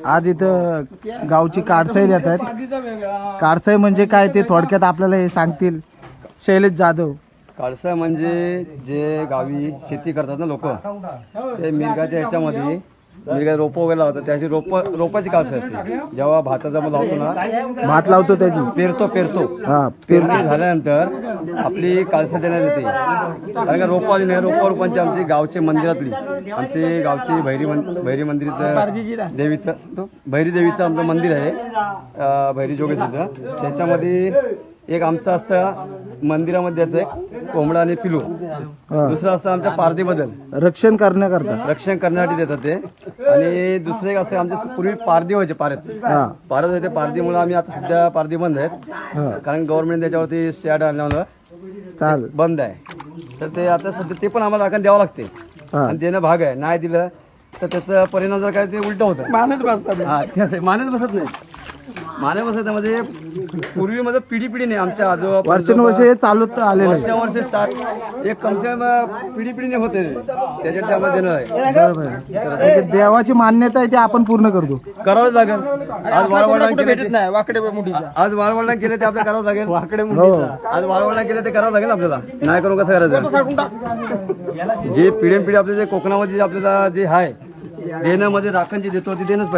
आज इथं गावची काडसाई देत आहेत. काडसाई म्हणजे काय ते थोडक्यात आपल्याला हे सांगतील शैलेश जाधव. काळसा म्हणजे जे गावी शेती करतात ना लोक, ते मिरगाच्या ह्याच्यामध्ये मिरगा रोपं वगैरे लावतात, त्याची रोपाची काळसा असते. जेव्हा भाताचा लावतो ना, भात लावतो त्याची पेरतो हा पेरणी झाल्यानंतर आपली काळसा देण्यात येते. कारण का रोपं आली नाही, रोपांची आमची गावचे मंदिरातली आमची गावची भैरी मंदिरचं देवीचं भैरी देवीचं आमचं मंदिर आहे, भैरी जोगेश्वरचं. त्याच्यामध्ये एक आमचं असतं मंदिरामध्ये एक कोंबडा आणि पिलू, दुसरं असतं आमच्या पारदी बदल रक्षण करण्याकरता रक्षण करण्यासाठी देतात ते. आणि दुसरे एक असं आमच्या पूर्वी पारदी व्हायचे पारद व्हायचे. पारदीमुळे आम्ही आता सध्या पारदी बंद आहेत, कारण गव्हर्नमेंट त्याच्यावरती स्टॅट आणल्यामुळं बंद आहे. तर ते आता सध्या ते पण आम्हाला राखण द्यावं लागते आणि देणं भाग आहे. नाही दिलं तर त्याचा परिणाम जर काय ते उलट होतं. मानत बसतात. मानत बसत नाही. मानत बसत म्हणजे पूर्वी मध्ये पिढी नाही आमच्या आजोबा वर्षानुवर्ष चालत आले वर्षावर्षे एक कमसे कम पिढीने होते त्याच्यात त्यामध्ये देणं आहे. देवाची मान्यता आहे ते आपण पूर्ण करतो, करावंच लागेल. आज वाळवंडाने केले नाही आज वाळवंडाने केले ते आपल्याला करावं लागेल. आज वाळवंडाने केले ते करावं लागेल आपल्याला. नाही करून कसं करायचं. जे पिढी आपल्या जे कोकणामध्ये आपल्याला जे आहे देण्यामध्ये राखण जे देतो ते देणंच पाहिजे.